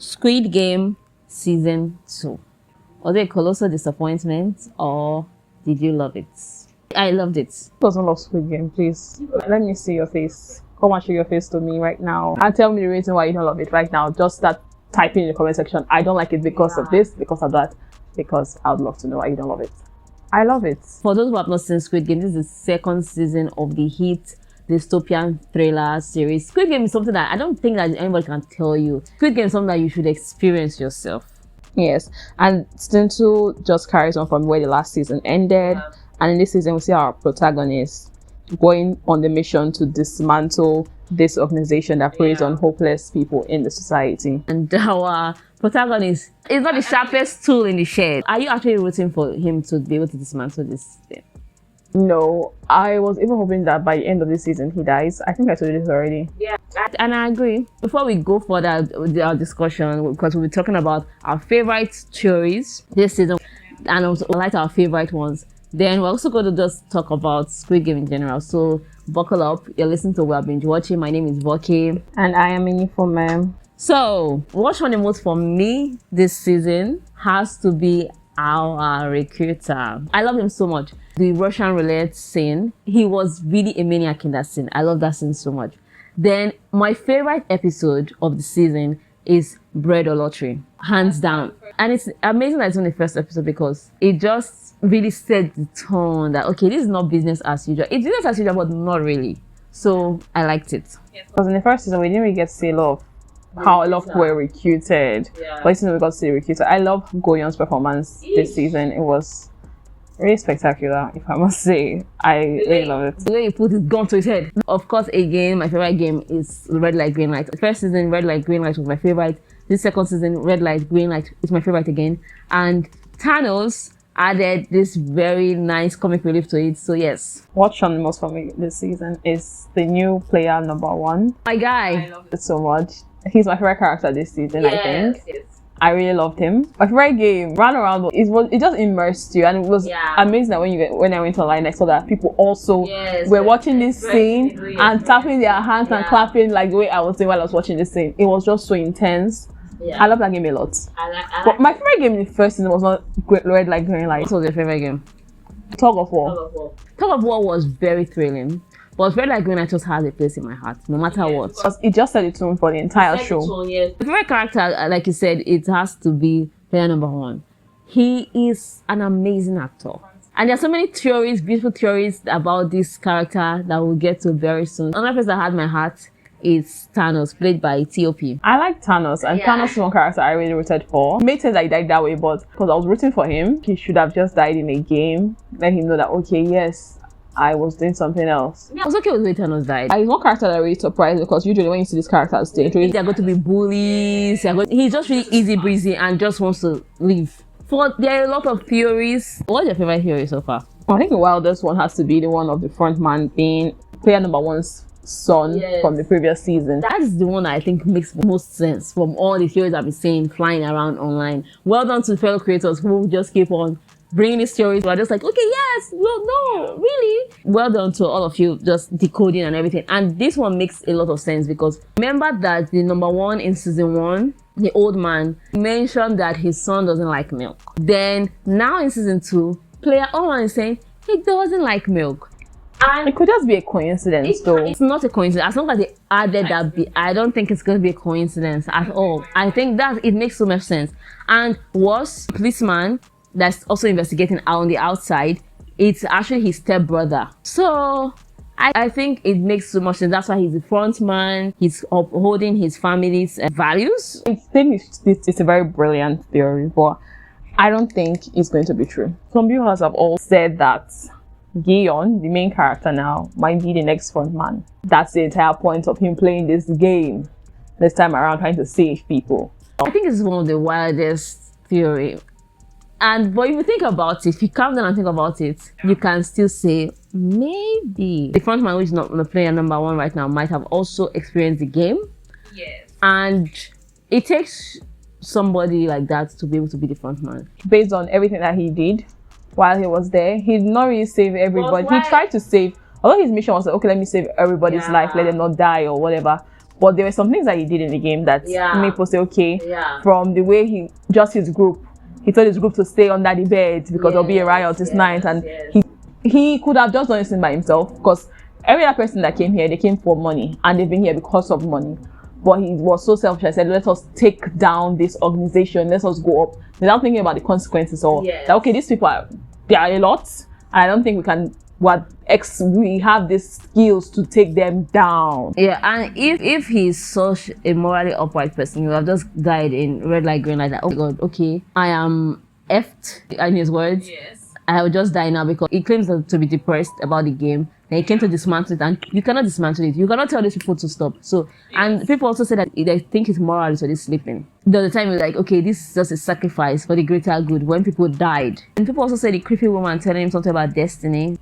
Squid Game Season 2. Was it a colossal disappointment or did you love it? I loved it. Doesn't love Squid Game, please. Let me see your face. Come and show your face to me right now. And tell me the reason why you don't love it right now. Just start typing in the comment section. I don't like it because of this, because of that. Because I would love to know why you don't love it. I love it. For those who have not seen Squid Game, this is the second season of the hit dystopian thriller series. Squid Game is something that I don't think that anybody can tell you. Squid Game is something that you should experience yourself. Yes, and season 2 just carries on from where the last season ended. Yeah. And in this season, we see our protagonist going on the mission to dismantle this organization that preys on hopeless people in the society. And our protagonist is not the sharpest tool in the shed. Are you actually rooting for him to be able to dismantle this thing? No, I was even hoping that by the end of this season he dies. I think I told you this already. Yeah, and I agree. Before we go further with our discussion, because we'll be talking about our favorite theories this season and also like our favorite ones, then we're also going to just talk about Squid Game in general. So buckle up. You're listening to We're Binge Watching. My name is Voki. And I am Inifome. So what's on the most for me this season has to be our recruiter. I love him so much. The Russian roulette scene, he was really a maniac in that scene. I love that scene so much. Then my favorite episode of the season is Bread or Lottery, hands down. And it's amazing that it's on the first episode because it just really set the tone that, okay, this is not business as usual. It's business as usual, but not really. So I liked it. Because in the first season, we didn't really get to see a lot of how a lot of people were recruited. But this season we got to see the recruiter. I love Goyon's performance this season. It was really spectacular, if I must say. I really love it. The way he put his gun to his head. Of course, again, my favorite game is Red Light, Green Light. The first season, Red Light, Green Light was my favorite. This second season, Red Light, Green Light is my favorite again. And Thanos added this very nice comic relief to it. So yes. What's shone the most for me this season is the new player number 1. My guy. I love it so much. He's my favorite character this season, I think. Yes. I really loved him. My favorite game, Run Around, it just immersed you, and it was amazing that when I went online, I saw that people also were watching this scene and tapping their hands and clapping like the way I was doing while I was watching this scene. It was just so intense. I love that game a lot. But my favorite game in the first season was not Red Light, Green Light. What was your favorite game? Tug of War. Tug of War was very thrilling. But Red Light Green Light just has a place in my heart, no matter what. It just set the tone for the entire show. The favorite character, like you said, it has to be player number 1. He is an amazing actor. And there are so many theories, beautiful theories about this character that we'll get to very soon. Another person that had my heart is Thanos, played by T.O.P. I like Thanos, and Thanos is one character I really rooted for. It made sense that he died that way, but because I was rooting for him, he should have just died in a game. Let him know that, okay, yes, I was doing something else. I was okay with the way Thanos died. He's one character that really surprised me because usually when you see these characters, they're going to be bullies. He's just really easy breezy and just wants to leave. There are a lot of theories. What's your favorite theory so far? I think the wildest one has to be the one of the front man being player number 1's son from the previous season. That is the one that I think makes most sense from all the theories I've been seeing flying around online. Well done to fellow creators who just keep on bringing these stories. We're just like, okay, yes, well, no, really. Well done to all of you just decoding and everything. And this one makes a lot of sense because remember that the number 1 in season 1, the old man, mentioned that his son doesn't like milk. Then now in season 2, player 1 is saying he doesn't like milk. And it could just be a coincidence, though. It's not a coincidence. As long as they added that bit, I don't think it's going to be a coincidence at all. I think that it makes so much sense. And was policeman that's also investigating on the outside, it's actually his stepbrother. So I think it makes so much sense. That's why he's the front man. He's upholding his family's values. I think it's a very brilliant theory, but I don't think it's going to be true. Some viewers have all said that Gion, the main character now, might be the next front man. That's the entire point of him playing this game this time around, trying to save people. I think it's one of the wildest theories. But if you think about it, if you calm down and think about it, you can still say maybe the frontman, which is not the player number 1 right now, might have also experienced the game. Yes. And it takes somebody like that to be able to be the frontman. Based on everything that he did while he was there, he did not really save everybody. He tried to save, although his mission was like, okay, let me save everybody's life, let them not die or whatever. But there were some things that he did in the game that made people say, okay, from the way his group, he told his group to stay under the bed because there'll be a riot this night, and he could have just done this thing by himself, because every other person that came here, they came for money and they've been here because of money. But he was so selfish. I said, let us take down this organization, let us go up without thinking about the consequences, or that, okay, these people they are a lot, and I don't think we have the skills to take them down. Yeah, and if he's such a morally upright person, he would have just died in red light, green light, like, oh my god, okay, I am effed, in his words. I will just die now, because he claims to be depressed about the game. Then he came to dismantle it, and you cannot dismantle it. You cannot tell these people to stop. So, and people also say that they think it's moral, so they're sleeping. The other time, you're like, okay, this is just a sacrifice for the greater good when people died. And people also say the creepy woman telling him something about destiny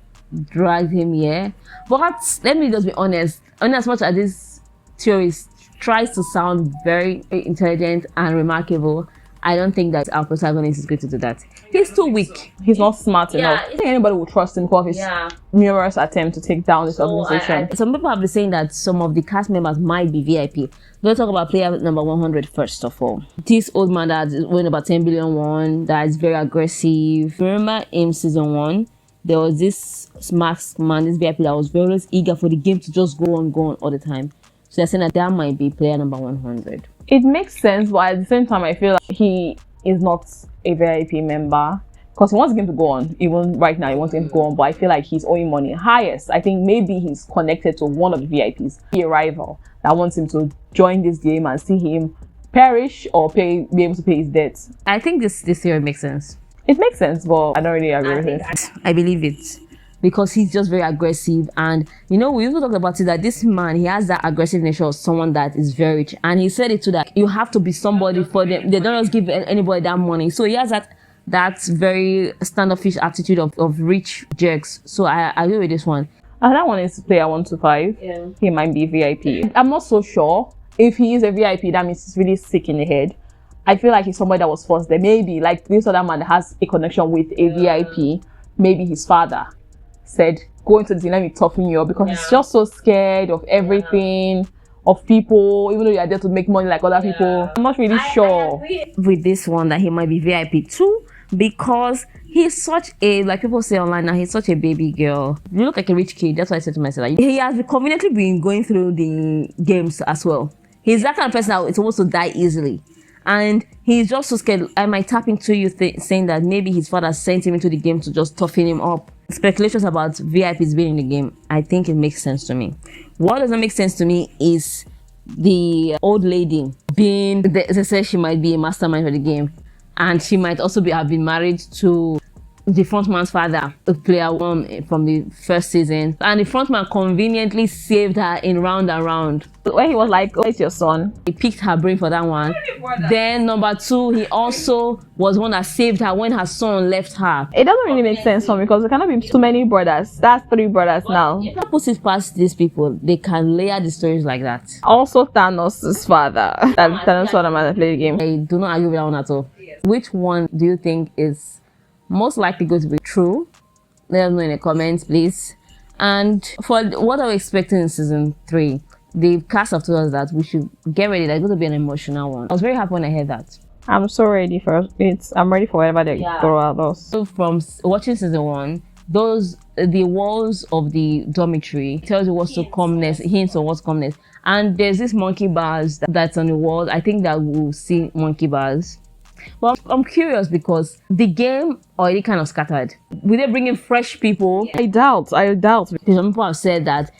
dragged him here. But let me just be honest. And as much as this theorist tries to sound very intelligent and remarkable, I don't think that our protagonist is going to do that. He's too weak. He's not smart enough. I don't think anybody will trust him because of his numerous attempts to take down this organization. Some people have been saying that some of the cast members might be VIP. Let's talk about player number 100 first of all. This old man that won about 10 billion won, that is very aggressive. Remember in season 1, there was this masked man, this VIP that was very eager for the game to just go on all the time. So they're saying that might be player number 100. It makes sense, but at the same time, I feel like he is not a VIP member because he wants the game to go on. Even right now, he wants the game to go on, but I feel like he's owing money. Highest, I think maybe he's connected to one of the VIPs, a rival that wants him to join this game and see him perish or be able to pay his debts. I think this theory makes sense. It makes sense, but I don't really agree with it. I believe it. Because he's just very aggressive, and we also talked about it that this man, he has that aggressive nature of someone that is very rich, and he said it too, that you have to be somebody for them. They don't just give anybody that money. So he has that very standoffish attitude of rich jerks. So I agree with this one. And that one is player 125. He might be VIP. I'm not so sure if he is a VIP. That means he's really sick in the head. I feel like he's somebody that was forced there. Maybe like this other man that has a connection with a VIP. Maybe his father said, go into this, let me toughen you up, because he's just so scared of everything, of people, even though you are there to make money like other people. I'm not really sure. I agree with this one that he might be VIP too, because he's such a, like people say online now, he's such a baby girl. You look like a rich kid. That's what I said to myself. Like, he has conveniently been going through the games as well. He's that kind of person that is supposed to die easily. And he's just so scared. I might tap into you saying that maybe his father sent him into the game to just toughen him up. Speculations about VIPs being in the game, I think it makes sense to me. What doesn't make sense to me is the old lady being, they say she might be a mastermind for the game, and she might also have been married to the frontman's father, the player 1 from the first season, and the frontman conveniently saved her in round and round. When he was like, oh, it's your son, he picked her brain for that one. Then number 2, he also was one that saved her when her son left her. It doesn't really make sense for me because there cannot be too many brothers. That's 3 brothers now. If I put it past these people, they can layer the stories like that. Also Thanos' father. Thanos' father might have played the game. I do not agree with that one at all. Which one do you think is most likely going to be true? Let us know in the comments, please. And for what are we expecting in season 3, the cast have told us that we should get ready. There's going to be an emotional one. I was very happy when I heard that. I'm so ready for it. I'm ready for whatever they throw at us. So from watching season 1, the walls of the dormitory tells you what's to come next, hints of what's coming next. And there's this monkey bars that's on the wall. I think that we'll see monkey bars. But I'm curious because the game already kind of scattered. Will they bring in fresh people? I doubt. Some people have said that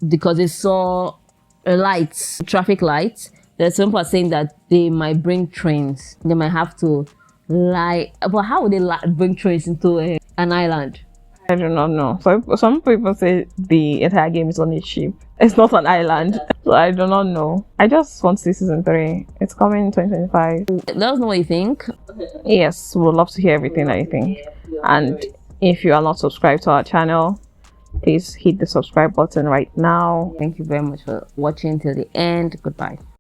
because they saw traffic lights. There's some people are saying that they might bring trains. They might have to but how would they bring trains into an island? I do not know. So some people say the entire game is on a ship. It's not an island. So I do not know. I just want to see season 3. It's coming in 2025. Let us know what you think. Yes, we would love to hear everything that you think. And if you are not subscribed to our channel, please hit the subscribe button right now. Thank you very much for watching till the end. Goodbye.